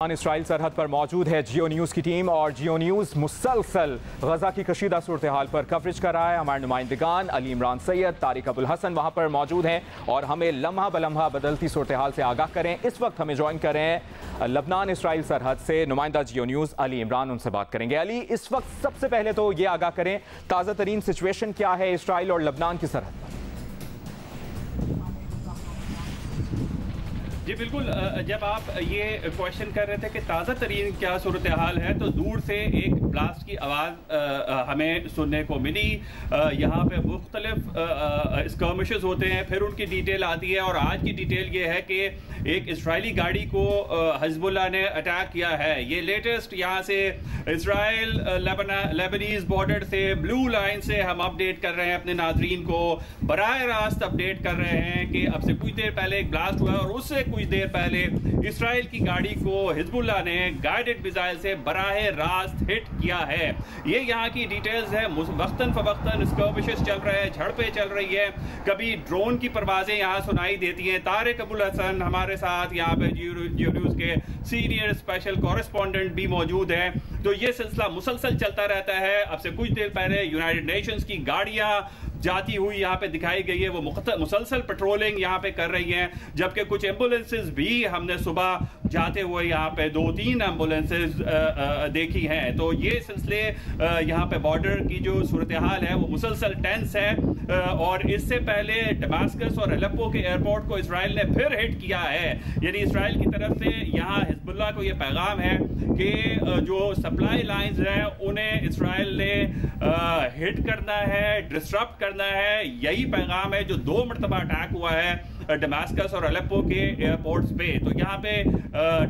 Israel सरहद पर मौजूद है जियो न्यूज़ की टीम और जियो न्यूज़ मुसलसल गजा की कशीदा सूरत हाल पर कवरेज कर रहा है। हमारे नुमाइंदगान अली इमरान सैयद, तारिक अबुल हसन वहाँ पर मौजूद हैं और हमें लम्हा बलम्हा बदलती सूरत हाल से आगाह करें। इस वक्त हमें ज्वाइन कर रहे हैं लबनान इसराइल सरहद से नुमाइंदा जियो न्यूज़ अली इमरान, उनसे बात करेंगे। अली, इस वक्त सबसे पहले तो ये आगाह करें ताज़ा तरीन सिचुएशन क्या है इसराइल और लबनान की सरहद पर? जी बिल्कुल, जब आप ये क्वेश्चन कर रहे थे कि ताज़ा तरीन क्या सूरत हाल है तो दूर से एक ब्लास्ट की आवाज़ हमें सुनने को मिली। यहाँ पे मुख्तलिफ स्कर्मिशेस होते हैं, फिर उनकी डिटेल आती है और आज की डिटेल ये है कि एक इसराइली गाड़ी को हिज़्बुल्लाह ने अटैक किया है। ये लेटेस्ट यहाँ से इसराइल लेबनीज़ बॉर्डर से ब्लू लाइन से हम अपडेट कर रहे हैं अपने नाजरीन को, बराह रास्त अपडेट कर रहे हैं कि अब से कुछ देर पहले एक ब्लास्ट हुआ और उससे कुछ देर पहले इसराइल की गाड़ी को हिज़्बुल्लाह ने गाइडेड मिसाइल से बराह रास्त हिट किया है। ये यहाँ की डिटेल्स है। वक्तन फवक्तन स्कर्मिशेस चल रहे हैं, झड़पें चल रही है, कभी ड्रोन की परवाजें यहाँ सुनाई देती हैं। तारिक अबुल हसन हमारे साथ यहाँ पे जियो न्यूज़ के सीनियर स्पेशल कॉरेस्पॉन्डेंट भी मौजूद हैं। तो ये सिलसिला मुसलसल चलता रहता है। अब से कुछ देर पहले यूनाइटेड नेशंस की गाड़ियाँ जाती हुई यहाँ पे दिखाई गई है, वो मुसलसल पेट्रोलिंग यहाँ पे कर रही हैं, जबकि कुछ एम्बुलेंसेज भी हमने सुबह जाते हुए यहाँ पे 2-3 एम्बुलेंसेज देखी हैं। तो ये सिलसिले यहाँ पे बॉर्डर की जो सूरत हाल है वो मुसलसल टेंस है। और इससे पहले दमास्कस और अलेप्पो के एयरपोर्ट को इसराइल ने फिर हिट किया है। यानी इसराइल की तरफ से यहाँ हिज़्बुल्लाह को ये पैगाम है कि जो सप्लाई लाइंस हैं उन्हें इसराइल ने हिट करना है, डिस्टर्ब करना है। यही पैगाम है जो 2 मरतबा अटैक हुआ है दमास्कस और अलेप्पो के एयरपोर्ट्स पे। तो यहाँ पे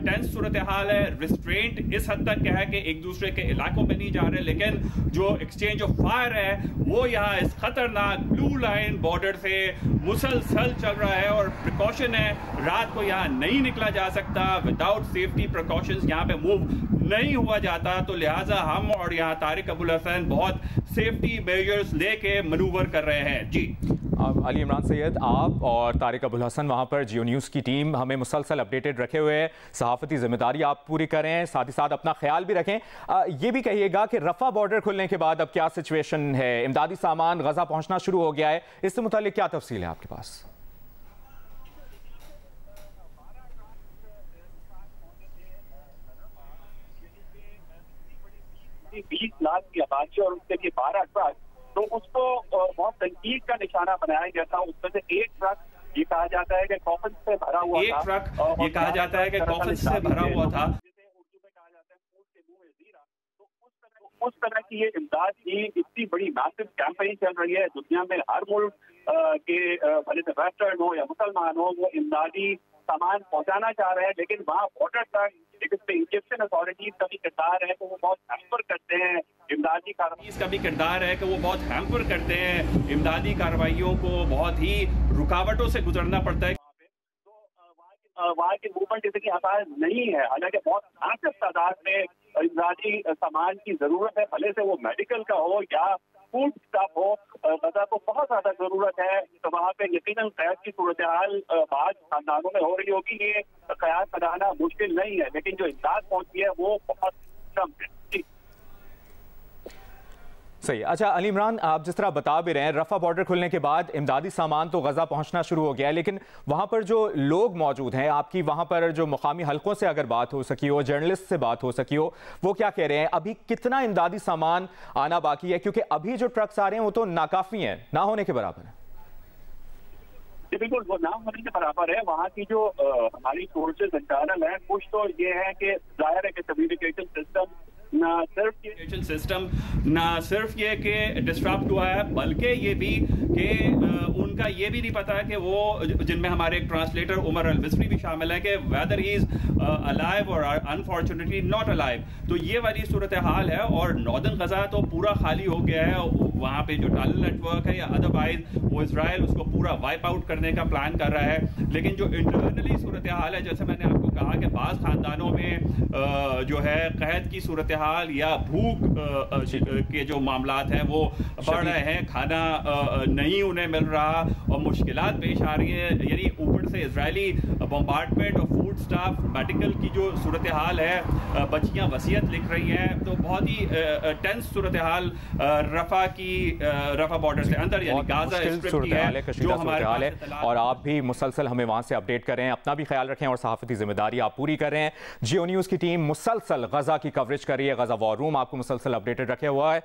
टेंस सूरत हाल है। रिस्ट्रेंट इस हद तक है कि एक दूसरे के इलाकों में नहीं जा रहे, लेकिन जो एक्सचेंज ऑफ फायर है वो यहाँ इस खतरनाक ब्लू लाइन बॉर्डर से मुसलसल चल रहा है और प्रिकॉशन है, रात को यहाँ नहीं निकला जा सकता, विदाउट सेफ्टी प्रिकॉशंस यहाँ पे मूव नहीं हुआ जाता। तो लिहाजा हम और यहाँ तारिक अबुल हसन बहुत सेफ्टी मेजर्स लेके मनूवर कर रहे हैं। जी अली इमरान सैयद, आप और तारिक अबुल हसन वहाँ पर जियो न्यूज़ की टीम हमें मुसलसल अपडेटेड रखे हुए हैं। सहाफ़ती जिम्मेदारी आप पूरी करें, साथ ही साथ अपना ख्याल भी रखें। ये भी कहिएगा कि रफ़ा बॉर्डर खुलने के बाद अब क्या सिचुएशन है? इमदादी सामान गजा पहुँचना शुरू हो गया है, इससे मुताल्लिक क्या तफसील है आपके पास? 20 लाख की आबादी और उससे भी 12 ट्रक, तो उसको बहुत तनकीद का निशाना बनाया गया था। उसमें से एक ट्रक ये कहा जाता है कि कॉफन से भरा हुआ था। एक ट्रक ये कहा जाता है कि कॉफन से भरा हुआ था, उर्दू में कहा जाता है फूल के मुंह में जीरा। तो उस तरह की ये इमदाद की इतनी बड़ी मैसिव कैंपेन चल रही है। दुनिया में हर मुल्क के भले से वेस्टर्न हो या मुसलमान हो, वो इमदादी सामान पहुंचाना चाह रहे हैं, लेकिन वहाँ बॉर्डर तक इजिप्शियन अथॉरिटीज का भी किरदार है तो वो बहुत हैम्पर करते हैं इमदादी कार्रवाई। इसका भी किरदार है कि वो बहुत हैम्पर करते हैं इमदादी कार्रवाइयों को, बहुत ही रुकावटों से गुजरना पड़ता है। तो वहाँ की मूवमेंट इतनी आसान नहीं है, हालांकि बहुत मासिव तादाद में इमदादी सामान की जरूरत है, भले से वो मेडिकल का हो या फूड स्टफ हो। गजा को बहुत ज्यादा जरूरत है। तो वहाँ पे यकीनन क़यास की सूरत हाल बाद खानदानों में हो रही होगी, ये क़यास बनाना मुश्किल नहीं है, लेकिन जो इमदाद पहुंची है वो बहुत कम है। सही। अच्छा अली इमरान, आप जिस तरह बता भी रहे हैं रफ़ा बॉर्डर खुलने के बाद इमदादी सामान तो गजा पहुंचना शुरू हो गया है, लेकिन वहां पर जो लोग मौजूद हैं, आपकी वहां पर जो मुकामी हलकों से अगर बात हो सकी हो, जर्नलिस्ट से बात हो सकी हो, वो क्या कह रहे हैं? अभी कितना इमदादी सामान आना बाकी है? क्योंकि अभी जो ट्रक्स आ रहे हैं वो तो नाकाफी हैं, ना होने के बराबर है। बिल्कुल, वो ना होने के बराबर है। वहाँ की जो हमारी सोर्सेज इंटरनल है, कुछ तो ये है कि जाहिर है कि कम्युनिकेशन सिस्टम ना सिर्फ ये कि डिस्टर्ब हुआ है, बल्कि ये भी कि उनका ये भी नहीं पता है कि वो, जिनमें हमारे एक ट्रांसलेटर उमर अल-मिस्री भी शामिल है, कि वेदर ही इज अलाइव और अनफॉर्चुनेटली नॉट अलाइव। तो ये वाली सूरत हाल है और नॉर्दर्न गजा तो पूरा खाली हो गया है। वहाँ पे जो टनल नेटवर्क है या अदरवाइज वो इसराइल उसको पूरा वाइप आउट करने का प्लान कर रहा है। लेकिन जो इंटरनली सूरत हाल है, जैसे मैंने आपको कहा कि बाज़ खानदानों में जो है कहत की सूरत सूरत हाल या भूख के जो मामलात हैं वो बढ़ रहे हैं, खाना नहीं उन्हें मिल रहा और मुश्किलात पेश आ रही हैं। यानी ऊपर से इजरायली बम्बार्डमेंट और फूड स्टाफ मेडिकल की जो सूरत हाल है, बच्चियां वसीयत लिख रही हैं, तो बहुत ही टेंस सूरत हाल रफा बॉर्डर से अंदर यानी गाजा स्ट्रिप की है जो हमारे हाल है। और आप भी मुसलसल हमें वहां से अपडेट कर रहे हैं, अपना भी ख्याल रखें और सहाफती जिम्मेदारी आप पूरी कर रहे हैं। जियो न्यूज़ की टीम मुसलसल गजा की कवरेज कर रही है, गजा वॉर रूम आपको मुसलसल अपडेटेड रखे हुआ है।